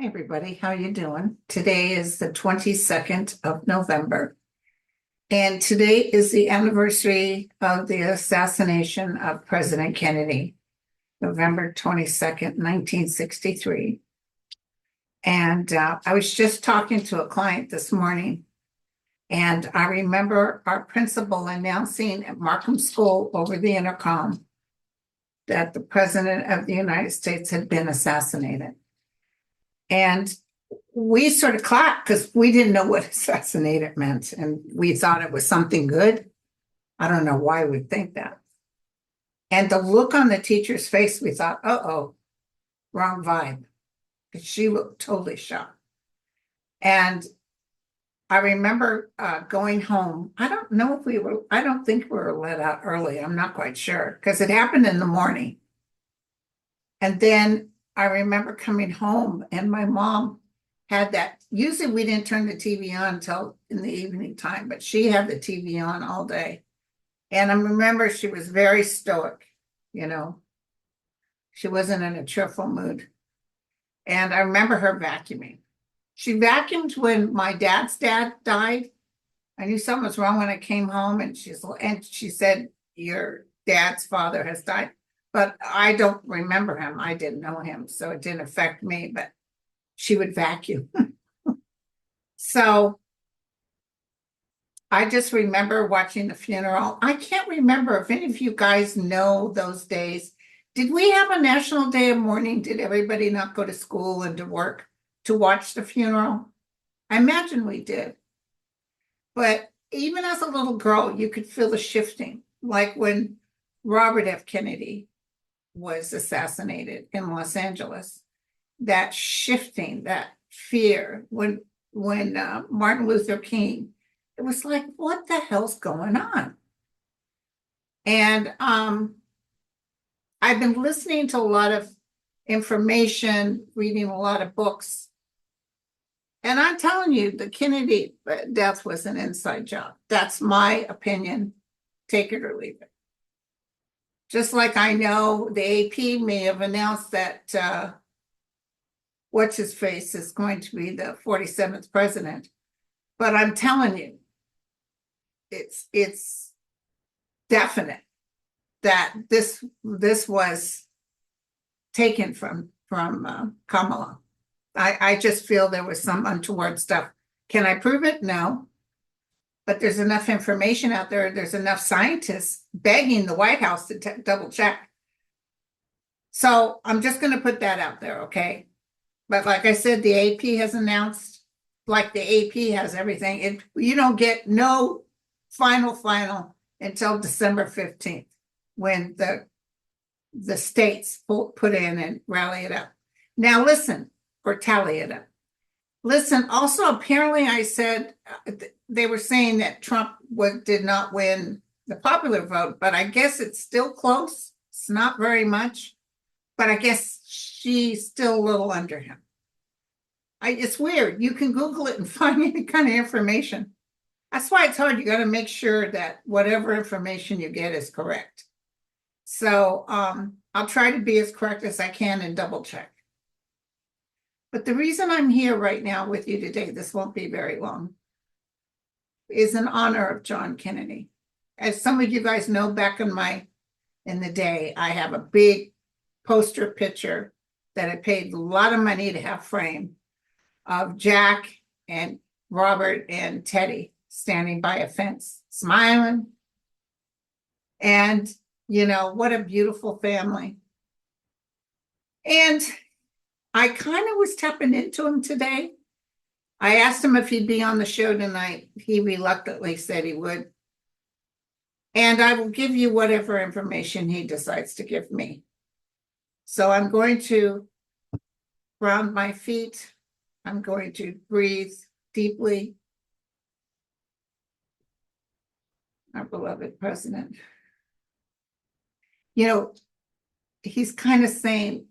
Hi, everybody. How you doing? Today is the 22nd of November, and today is the anniversary of the assassination of President Kennedy, November 22nd, 1963. And I was just talking to a client this morning, and I remember our principal announcing at Markham School over the intercom that the President of the United States had been assassinated. And we sort of clapped because we didn't know what assassinated meant, and we thought it was something good. I don't know why we'd think that. And the look on the teacher's face, we thought, uh-oh, wrong vibe. Because she looked totally shocked. And I remember going home. I don't know if I don't think we were let out early. I'm not quite sure because it happened in the morning. And then I remember coming home and my mom had that. Usually we didn't turn the TV on until in the evening time, but she had the TV on all day. And I remember she was very stoic, you know. She wasn't in a cheerful mood. And I remember her vacuuming. She vacuumed when my dad's dad died. I knew something was wrong when I came home, and she said, your dad's father has died. But I don't remember him. I didn't know him, so it didn't affect me, but she would vacuum. So I just remember watching the funeral. I can't remember if any of you guys know those days. Did we have a National Day of Mourning? Did everybody not go to school and to work to watch the funeral? I imagine we did. But even as a little girl, you could feel the shifting, like when Robert F. Kennedy was assassinated in Los Angeles. That shifting, that fear, when Martin Luther King, it was like, what the hell's going on? And I've been listening to a lot of information, reading a lot of books. And I'm telling you, the Kennedy death was an inside job. That's my opinion. Take it or leave it. Just like I know the AP may have announced that what's his face is going to be the 47th president. But I'm telling you, it's definite that this was taken from Kamala. I just feel there was some untoward stuff. Can I prove it? No. But there's enough information out there. There's enough scientists begging the White House to double check. So I'm just going to put that out there, okay? But like I said, the AP has announced, like the AP has everything. You don't get no final until December 15th, when the states put in and rally it up. Now listen, or tally it up. Listen, also, apparently I said, they were saying that Trump did not win the popular vote, but I guess it's still close. It's not very much, but I guess she's still a little under him. It's weird. You can Google it and find any kind of information. That's why it's hard. You got to make sure that whatever information you get is correct. So I'll try to be as correct as I can and double check. But the reason I'm here right now with you today, this won't be very long, is in honor of John Kennedy. As some of you guys know, back in the day, I have a big poster picture that I paid a lot of money to have framed of Jack and Robert and Teddy standing by a fence, smiling. And, you know, what a beautiful family. And I kind of was tapping into him today. I asked him if he'd be on the show tonight. He reluctantly said he would. And I will give you whatever information he decides to give me. So I'm going to ground my feet. I'm going to breathe deeply. Our beloved president. You know, he's kind of saying,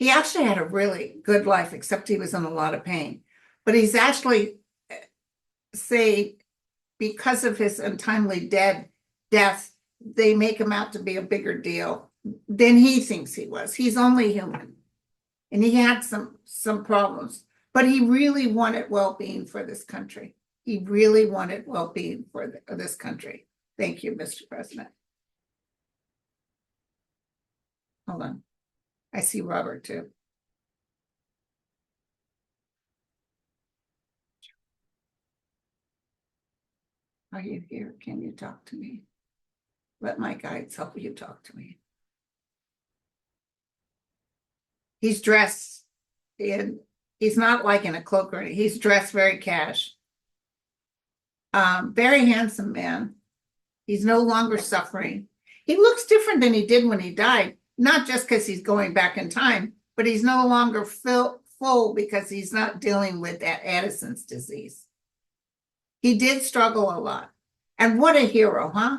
he actually had a really good life, except he was in a lot of pain. But he's actually saying, because of his untimely death, they make him out to be a bigger deal than he thinks he was. He's only human. and he had some problems, but he really wanted well-being for this country. He really wanted well-being for this country. Thank you, Mr. President. Hold on. I see Robert too. Are you here? Can you talk to me? Let my guides help you talk to me. He's dressed in, he's not like in a cloak or anything. He's dressed very cash. Very handsome man. He's no longer suffering. He looks different than he did when he died, not just because he's going back in time, but he's no longer full because he's not dealing with that Addison's disease. He did struggle a lot. And what a hero, huh?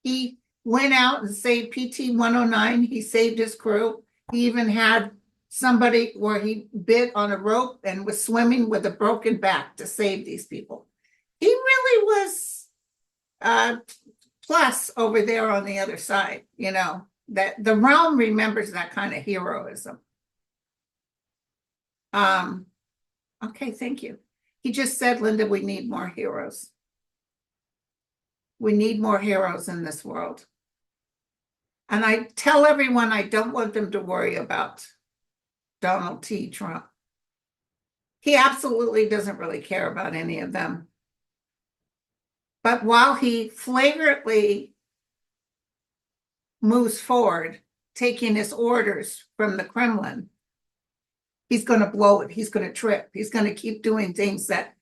He went out and saved PT 109. He saved his crew. He even had somebody where he bit on a rope and was swimming with a broken back to save these people. He really was plus over there on the other side, you know, that the realm remembers that kind of heroism. Okay, thank you. He just said, Linda, we need more heroes. We need more heroes in this world. And I tell everyone I don't want them to worry about Donald T. Trump. He absolutely doesn't really care about any of them. But while he flagrantly moves forward, taking his orders from the Kremlin, he's going to blow it. He's going to trip. He's going to keep doing things that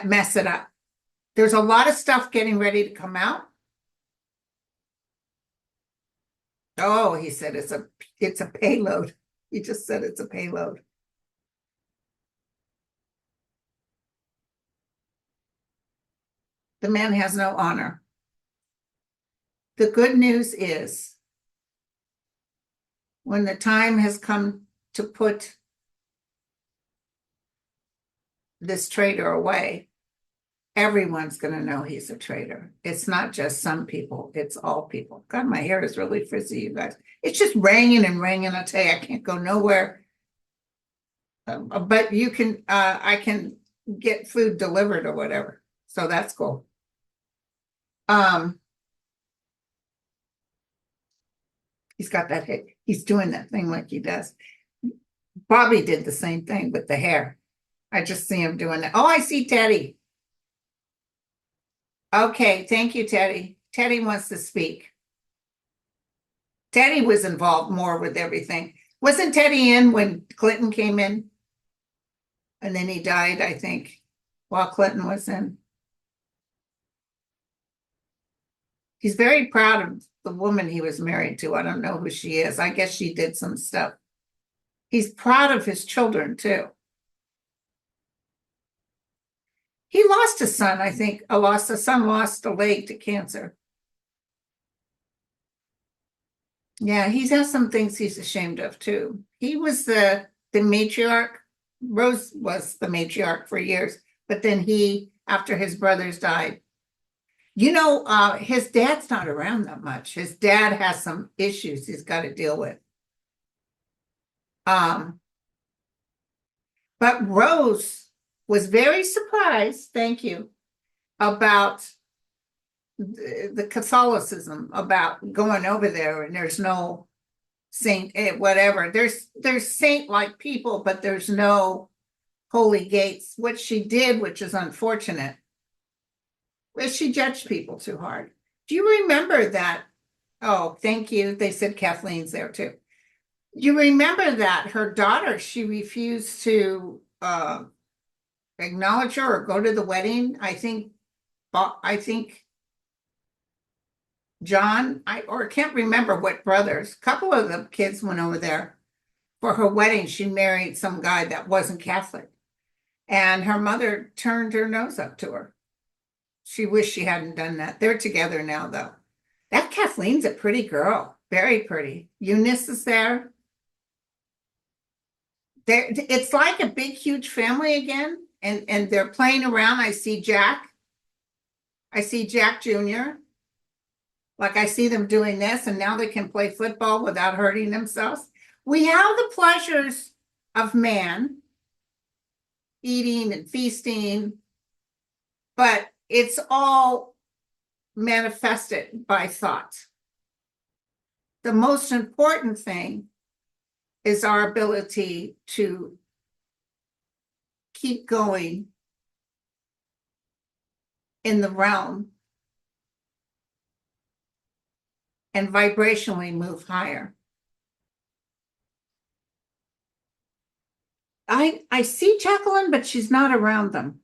mess it up. There's a lot of stuff getting ready to come out. Oh, he said it's a payload. He just said it's a payload. The man has no honor. The good news is when the time has come to put this traitor away, everyone's going to know he's a traitor. It's not just some people, it's all people. God, my hair is really frizzy, you guys. It's just raining and raining. I'll tell you, I can't go nowhere. But you can, I can get food delivered or whatever. So that's cool. He's got that hair. He's doing that thing like he does. Bobby did the same thing with the hair. I just see him doing that. Oh, I see Teddy. Okay, thank you, Teddy. Teddy wants to speak. Teddy was involved more with everything. Wasn't Teddy in when Clinton came in? And then he died, I think, while Clinton was in. He's very proud of the woman he was married to. I don't know who she is. I guess she did some stuff. He's proud of his children, too. He lost a son, I think. A son lost a leg to cancer. Yeah, he has some things he's ashamed of, too. He was the matriarch. Rose was the matriarch for years. But then after his brothers died, you know, his dad's not around that much. His dad has some issues he's got to deal with. But Rose was very surprised, thank you, about the Catholicism, about going over there and there's no saint, whatever. There's saint-like people, but there's no holy gates. What she did, which is unfortunate, was she judged people too hard. Do you remember that? Oh, thank you. They said Kathleen's there too. You remember that her daughter, she refused to acknowledge her or go to the wedding. I think John, I can't remember what brothers, a couple of the kids went over there for her wedding. She married some guy that wasn't Catholic. And her mother turned her nose up to her. She wished she hadn't done that. They're together now, though. That Kathleen's a pretty girl. Very pretty. Eunice is there. It's like a big, huge family again. And they're playing around. I see Jack. I see Jack Jr. Like I see them doing this, and now they can play football without hurting themselves. We have the pleasures of man eating and feasting, but it's all manifested by thought. The most important thing is our ability to keep going in the realm and vibrationally move higher. I see Jacqueline, but she's not around them.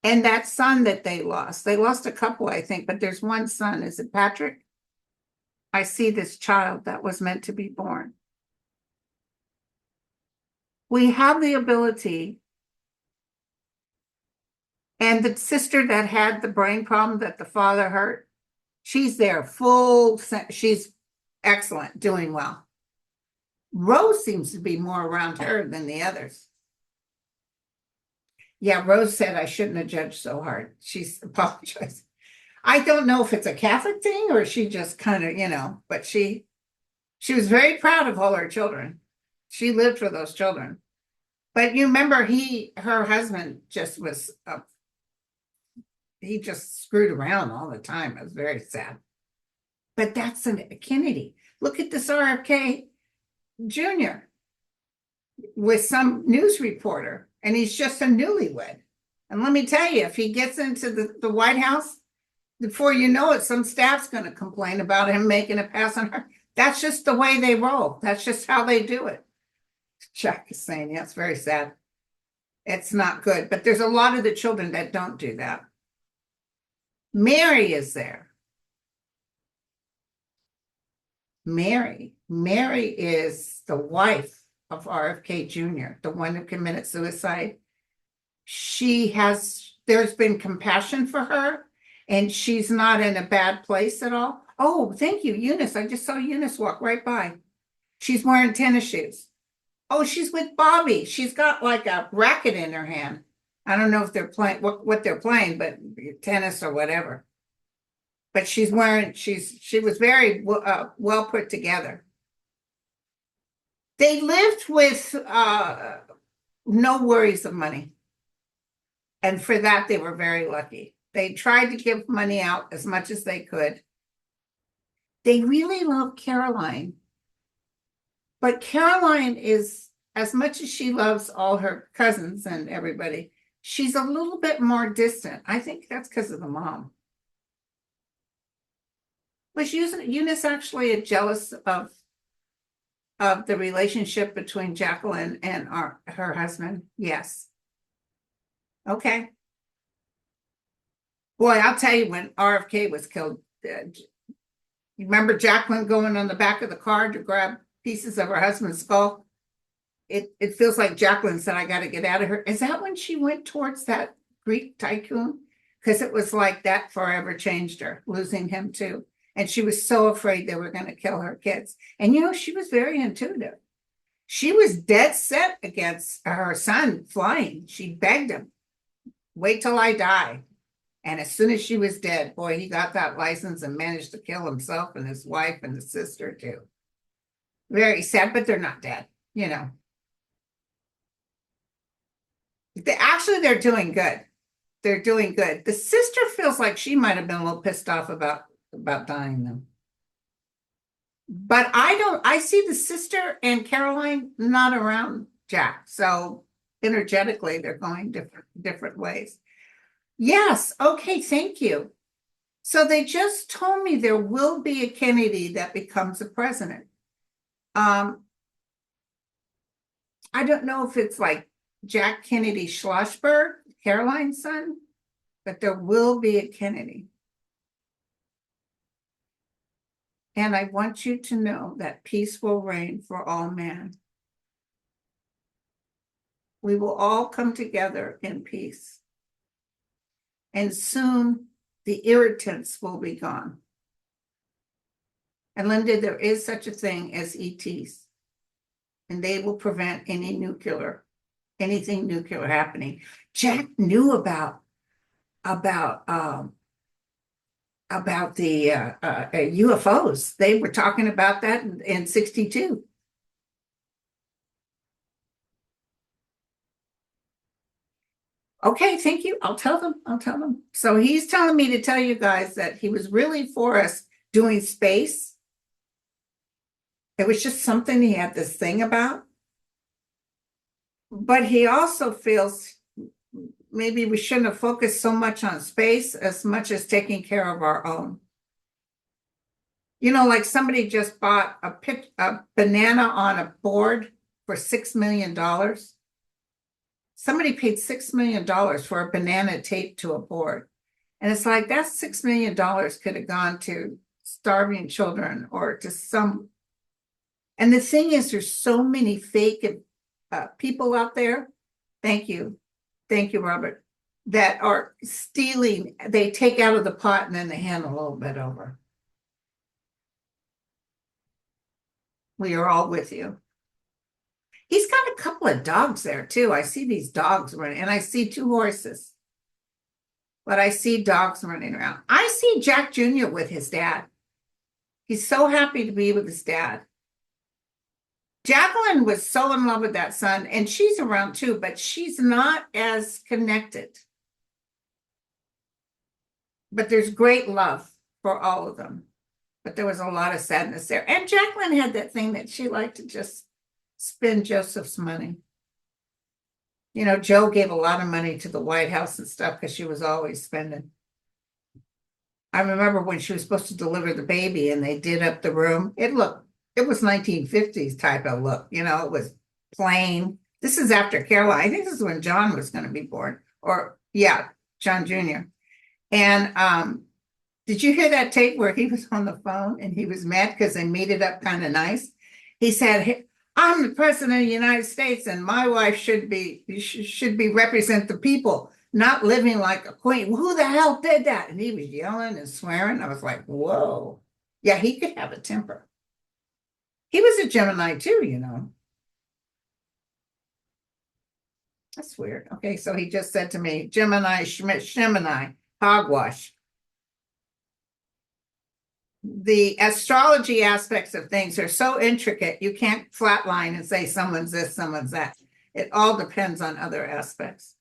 And that son that they lost a couple, I think, but there's one son. Is it Patrick? I see this child that was meant to be born. We have the ability, and the sister that had the brain problem that the father hurt, she's there she's excellent, doing well. Rose seems to be more around her than the others. Yeah, Rose said I shouldn't have judged so hard. She's apologized. I don't know if it's a Catholic thing or she just kind of, but she was very proud of all her children. She lived for those children. But you remember her husband just was, he just screwed around all the time. It was very sad. But that's a Kennedy. Look at this RFK Jr. with some news reporter, and he's just a newlywed. And let me tell you, if he gets into the White House, before you know it, some staff's going to complain about him making a pass on her. That's just the way they roll. That's just how they do it. Jack is saying, yeah, it's very sad. It's not good, but there's a lot of the children that don't do that. Mary is there. Mary is the wife of RFK Jr., the one who committed suicide. There's been compassion for her, and she's not in a bad place at all. Oh, thank you, Eunice. I just saw Eunice walk right by. She's wearing tennis shoes. Oh, she's with Bobby. She's got like a racket in her hand. I don't know if they're playing what they're playing, but tennis or whatever. But she was very well put together. They lived with no worries of money. And for that, they were very lucky. They tried to give money out as much as they could. They really love Caroline. But Caroline is, as much as she loves all her cousins and everybody, she's a little bit more distant. I think that's because of the mom. Was Eunice actually jealous of the relationship between Jacqueline and her husband? Yes. Okay. Boy, I'll tell you, when RFK was killed, you remember Jacqueline going on the back of the car to grab pieces of her husband's skull? It feels like Jacqueline said, I got to get out of here. Is that when she went towards that Greek tycoon? Because it was like that forever changed her, losing him too. And she was so afraid they were going to kill her kids. And she was very intuitive. She was dead set against her son flying. She begged him, wait till I die. And as soon as she was dead, boy, he got that license and managed to kill himself and his wife and his sister too. Very sad, but they're not dead, Actually, they're doing good. They're doing good. The sister feels like she might have been a little pissed off about dying though. But I see the sister and Caroline not around Jack. So energetically, they're going different ways. Yes. Okay. Thank you. So they just told me there will be a Kennedy that becomes a president. I don't know if it's like Jack Kennedy Schlossberg, Caroline's son, but there will be a Kennedy. And I want you to know that peace will reign for all man. We will all come together in peace. And soon the irritants will be gone. And Linda, there is such a thing as ETs. And they will prevent anything nuclear happening. Jack knew about the UFOs. They were talking about that in 62. Okay, thank you. I'll tell them. I'll tell them. So he's telling me to tell you guys that he was really for us doing space. It was just something he had this thing about. But he also feels maybe we shouldn't have focused so much on space as much as taking care of our own. You know, like somebody just bought a banana on a board for $6 million. Somebody paid $6 million for a banana taped to a board. And it's like that $6 million could have gone to starving children or to some. And the thing is, there's so many fake people out there. Thank you. Thank you, Robert. That are stealing. They take out of the pot and then they hand a little bit over. We are all with you. He's got a couple of dogs there too. I see these dogs running, and I see 2 horses. But I see dogs running around. I see Jack Jr. with his dad. He's so happy to be with his dad. Jacqueline was so in love with that son, and she's around too, but she's not as connected. But there's great love for all of them. But there was a lot of sadness there. And Jacqueline had that thing that she liked to just spend Joseph's money. You know, Joe gave a lot of money to the White House and stuff because she was always spending. I remember when she was supposed to deliver the baby and they did up the room. It was 1950s type of look. You know, it was plain. This is after Caroline. I think this is when John was going to be born. Or, yeah, John Jr. And did you hear that tape where he was on the phone and he was mad because they made it up kind of nice? He said, I'm the president of the United States and my wife should be represent the people, not living like a queen. Well, who the hell did that? And he was yelling and swearing. I was like, whoa. Yeah, he could have a temper. He was a Gemini too, you know. That's weird. Okay, so he just said to me, Gemini, Shemini, hogwash. The astrology aspects of things are so intricate, you can't flatline and say someone's this, someone's that. It all depends on other aspects.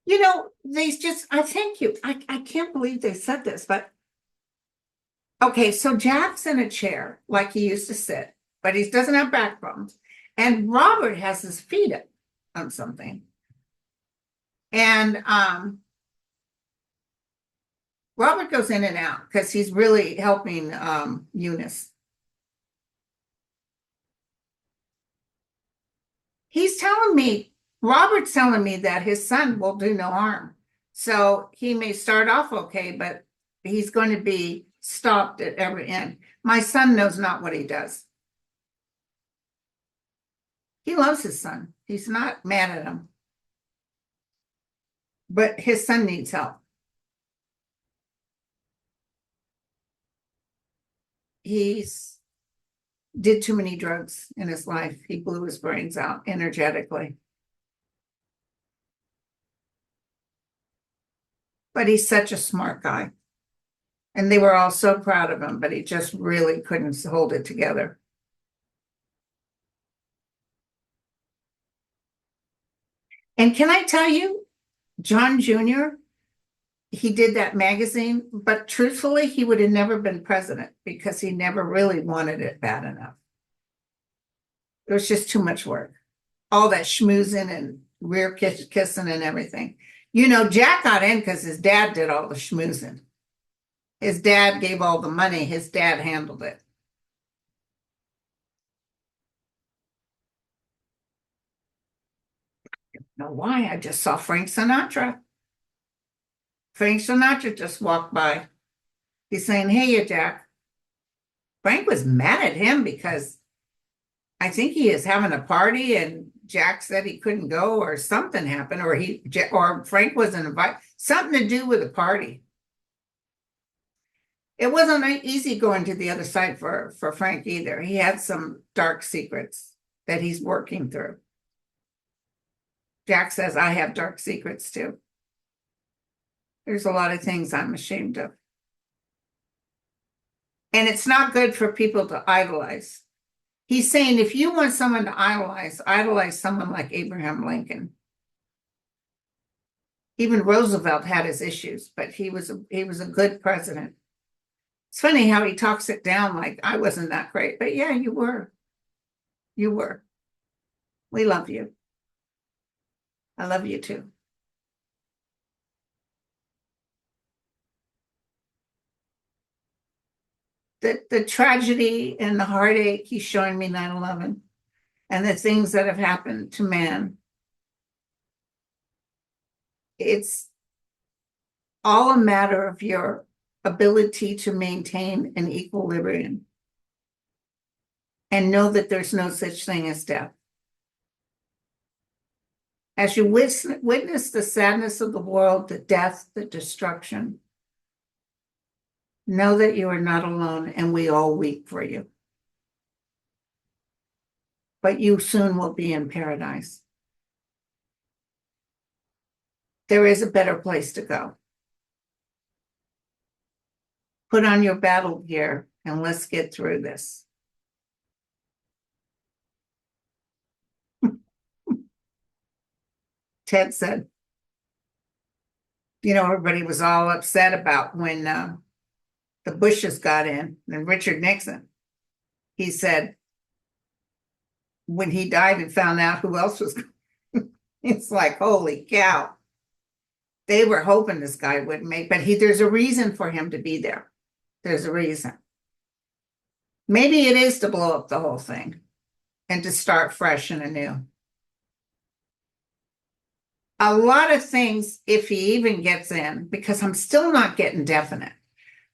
You know, I thank you. I can't believe they said this, but okay, so Jack's in a chair like he used to sit, but he doesn't have back problems. And Robert has his feet up on something. And Robert goes in and out because he's really helping Eunice. Robert's telling me that his son will do no harm. So he may start off okay, but he's going to be stopped at every end. My son knows not what he does. He loves his son. He's not mad at him. But his son needs help. He's did too many drugs in his life. He blew his brains out energetically. But he's such a smart guy. And they were all so proud of him, but he just really couldn't hold it together. And can I tell you, John Jr., he did that magazine, but truthfully, he would have never been president because he never really wanted it bad enough. It was just too much work. All that schmoozing and rear kissing and everything. You know, Jack got in because his dad did all the schmoozing. His dad gave all the money. His dad handled it. I don't know why? I just saw Frank Sinatra. Frank Sinatra just walked by. He's saying, hey, you Jack. Frank was mad at him because I think he is having a party and Jack said he couldn't go or something happened or Frank wasn't invited. Something to do with the party. It wasn't easy going to the other side for Frank either. He had some dark secrets that he's working through. Jack says, I have dark secrets too. There's a lot of things I'm ashamed of. And it's not good for people to idolize. He's saying if you want someone to idolize someone like Abraham Lincoln. Even Roosevelt had his issues, but he was a good president. It's funny how he talks it down like I wasn't that great, but yeah, you were. You were. We love you. I love you too. The tragedy and the heartache he's showing me 9/11 and the things that have happened to man. It's all a matter of your ability to maintain an equilibrium and know that there's no such thing as death. As you witness the sadness of the world, the death, the destruction, know that you are not alone and we all weep for you. But you soon will be in paradise. There is a better place to go. Put on your battle gear and let's get through this. Ted said, everybody was all upset about when the Bushes got in and Richard Nixon. He said, when he died and found out who else was, it's like, holy cow. They were hoping this guy wouldn't make, but there's a reason for him to be there. There's a reason. Maybe it is to blow up the whole thing and to start fresh and anew. A lot of things, if he even gets in, because I'm still not getting definite,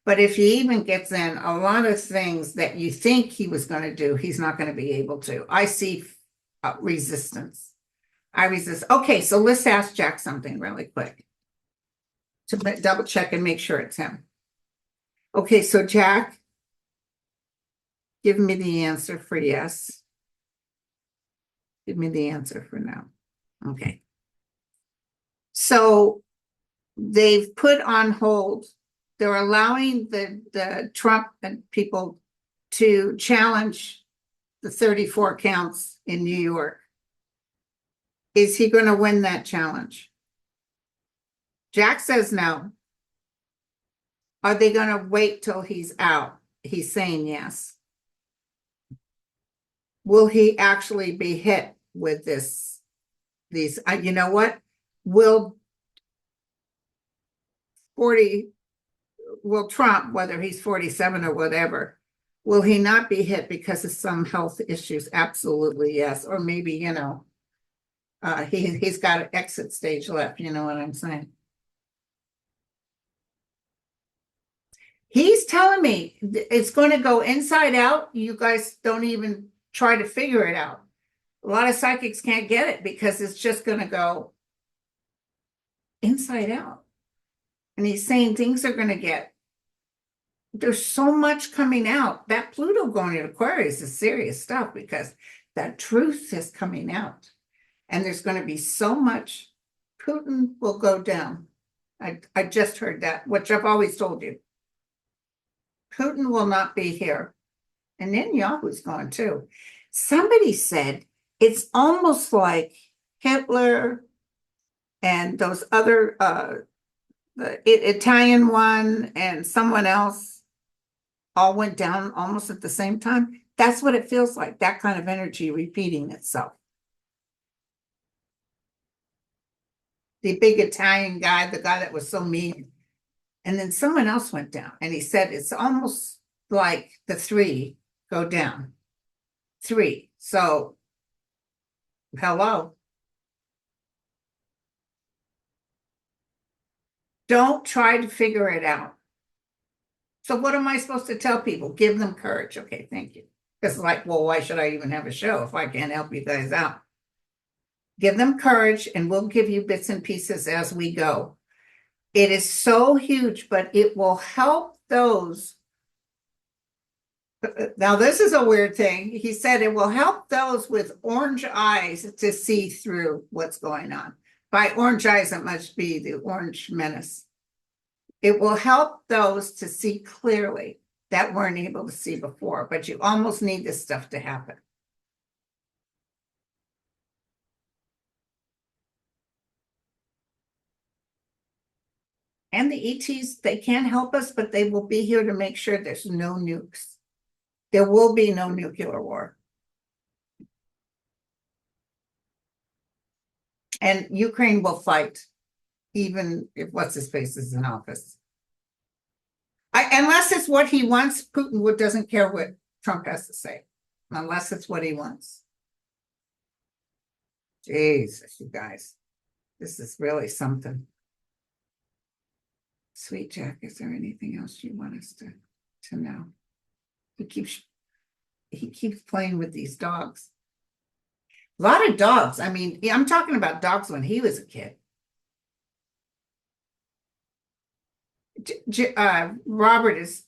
but if he even gets in, a lot of things that you think he was going to do, he's not going to be able to. I see resistance. I resist. Okay, so let's ask Jack something really quick to double check and make sure it's him. Okay, so Jack, give me the answer for yes. Give me the answer for no. Okay. So they've put on hold, they're allowing the Trump and people to challenge the 34 counts in New York. Is he going to win that challenge? Jack says no. Are they going to wait till he's out? He's saying yes. Will he actually be hit with these, you know what? Will Trump, whether he's 47 or whatever, will he not be hit because of some health issues? Absolutely, yes. Or maybe, he's got an exit stage left. You know what I'm saying? He's telling me it's going to go inside out. You guys don't even try to figure it out. A lot of psychics can't get it because it's just going to go inside out. And he's saying things are going to get, there's so much coming out. That Pluto going in Aquarius is serious stuff because that truth is coming out. And there's going to be so much. Putin will go down. I just heard that, which I've always told you. Putin will not be here. And Netanyahu's gone too. Somebody said it's almost like Hitler and those other, the Italian one and someone else all went down almost at the same time. That's what it feels like, that kind of energy repeating itself. The big Italian guy, the guy that was so mean. And then someone else went down and he said it's almost like the three go down. Three. So, hello. Don't try to figure it out. So what am I supposed to tell people? Give them courage. Okay, thank you. It's like, well, why should I even have a show if I can't help you guys out? Give them courage and we'll give you bits and pieces as we go. It is so huge, but it will help those. Now, this is a weird thing. He said it will help those with orange eyes to see through what's going on. By orange eyes, it must be the orange menace. It will help those to see clearly. that weren't able to see before, but you almost need this stuff to happen. And the ETs, they can't help us, but they will be here to make sure there's no nukes. There will be no nuclear war. And Ukraine will fight, even if what's his face is in office. Unless it's what he wants, Putin doesn't care what Trump has to say, unless it's what he wants. Jesus, you guys, this is really something. Sweet Jack, is there anything else you want us to know? He keeps playing with these dogs. A lot of dogs. I mean, I'm talking about dogs when he was a kid. Robert is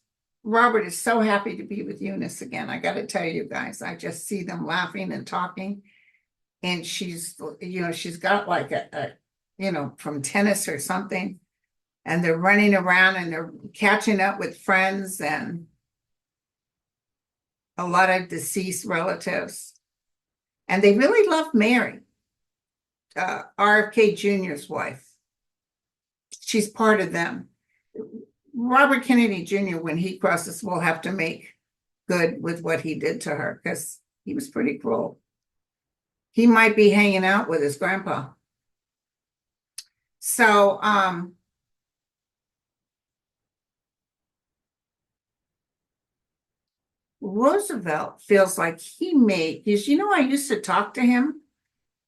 so happy to be with Eunice again. I got to tell you guys, I just see them laughing and talking, and she's got like a from tennis or something, and they're running around and they're catching up with friends and a lot of deceased relatives, and they really love Mary, RFK Jr.'s wife. She's part of them. Robert Kennedy Jr., when he crosses, will have to make good with what he did to her, because he was pretty cruel. He might be hanging out with his grandpa. So, Roosevelt feels like because I used to talk to him,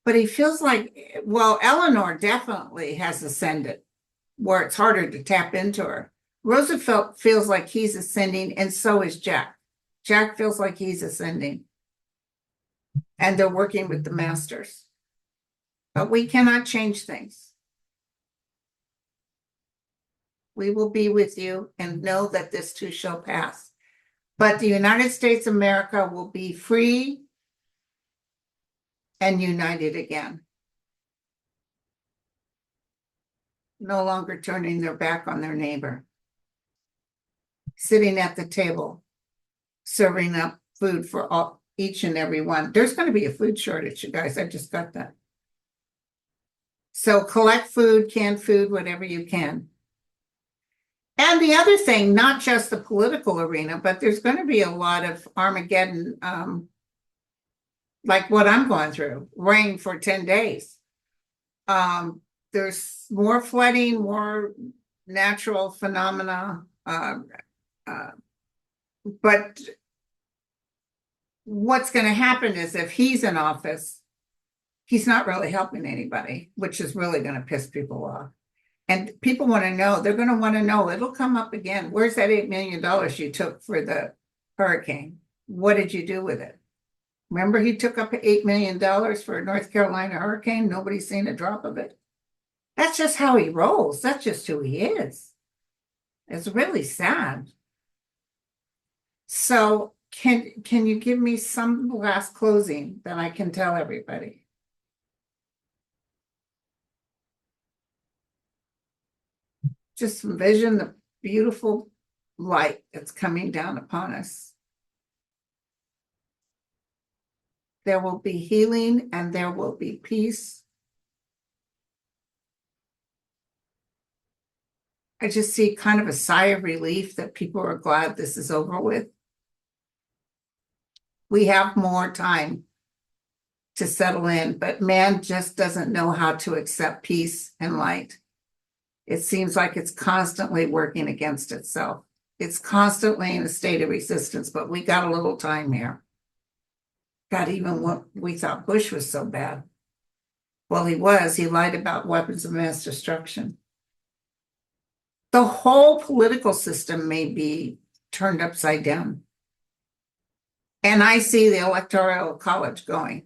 but he feels like, well, Eleanor definitely has ascended, where it's harder to tap into her. Roosevelt feels like he's ascending, and so is Jack. Jack feels like he's ascending, and they're working with the masters. But we cannot change things. We will be with you, and know that this too shall pass. But the United States of America will be free and united again. No longer turning their back on their neighbor. Sitting at the table, serving up food for each and every one. There's going to be a food shortage, you guys. I just got that. So collect food, canned food, whatever you can. And the other thing, not just the political arena, but there's going to be a lot of Armageddon, like what I'm going through, rain for 10 days. There's more flooding, more natural phenomena. But what's going to happen is, if he's in office, he's not really helping anybody, which is really going to piss people off. And people want to know, they're going to want to know, it'll come up again. Where's that $8 million you took for the hurricane? What did you do with it? Remember, he took up $8 million for a North Carolina hurricane. Nobody's seen a drop of it. That's just how he rolls. That's just who he is. It's really sad. So can you give me some last closing that I can tell everybody? Just envision the beautiful light that's coming down upon us. There will be healing and there will be peace. I just see kind of a sigh of relief that people are glad this is over with. We have more time to settle in, but man just doesn't know how to accept peace and light. It seems like it's constantly working against itself. It's constantly in a state of resistance, but we got a little time here. God, even what we thought Bush was so bad. Well, he lied about weapons of mass destruction. The whole political system may be turned upside down. And I see the Electoral College going.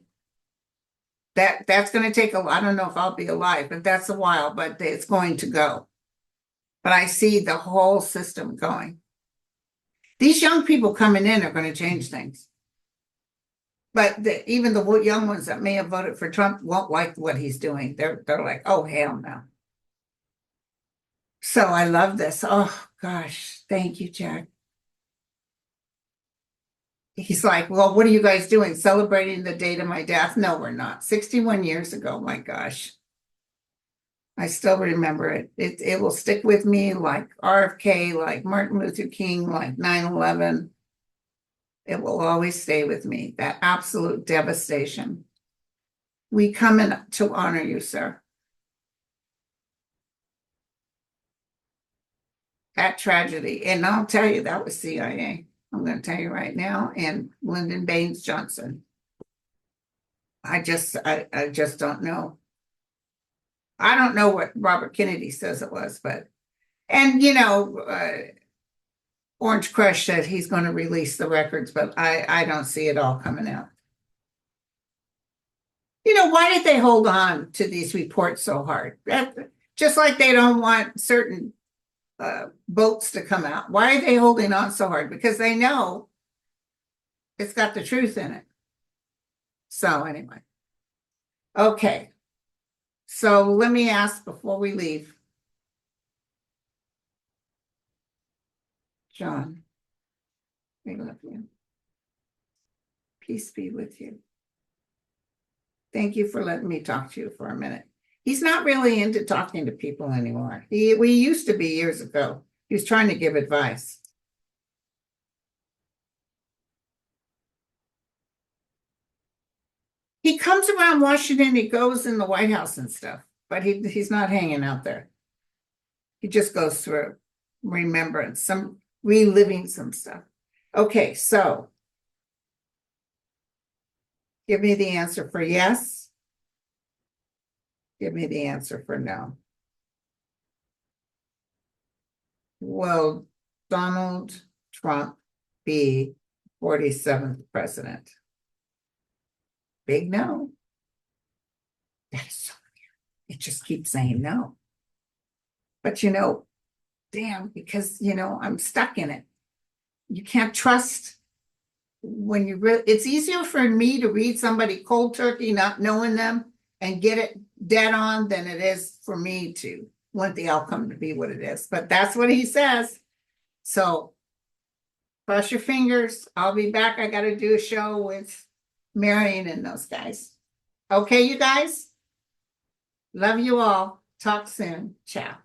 That's going to take I don't know if I'll be alive, but that's a while, but it's going to go. But I see the whole system going. These young people coming in are going to change things. But even the young ones that may have voted for Trump won't like what he's doing. They're like, oh, hell no. So I love this. Oh, gosh. Thank you, Jack. he's like, well, what are you guys doing? Celebrating the date of my death? No, we're not. 61 years ago, my gosh. I still remember it. It will stick with me like RFK, like Martin Luther King, like 9/11. It will always stay with me, that absolute devastation. We come in to honor you, sir. That tragedy. And I'll tell you, that was CIA. I'm going to tell you right now. And Lyndon Baines Johnson. I just don't know. I don't know what Robert Kennedy says it was, but, and Orange Crush said he's going to release the records, but I don't see it all coming out. Why did they hold on to these reports so hard? Just like they don't want certain boats to come out. Why are they holding on so hard? Because they know it's got the truth in it. So anyway. Okay. So let me ask before we leave. John, we love you. Peace be with you. Thank you for letting me talk to you for a minute. He's not really into talking to people anymore. We used to be years ago. He was trying to give advice. He comes around Washington, he goes in the White House and stuff, but he's not hanging out there. He just goes through remembrance, reliving some stuff. Okay, so give me the answer for yes. Give me the answer for no. Will Donald Trump be 47th president? Big no. That is so weird. It just keeps saying no. But damn, because I'm stuck in it. You can't trust when you really, it's easier for me to read somebody cold turkey, not knowing them, and get it dead on than it is for me to want the outcome to be what it is. But that's what he says. So cross your fingers. I'll be back. I got to do a show with Marion and those guys. Okay, you guys? Love you all. Talk soon. Ciao.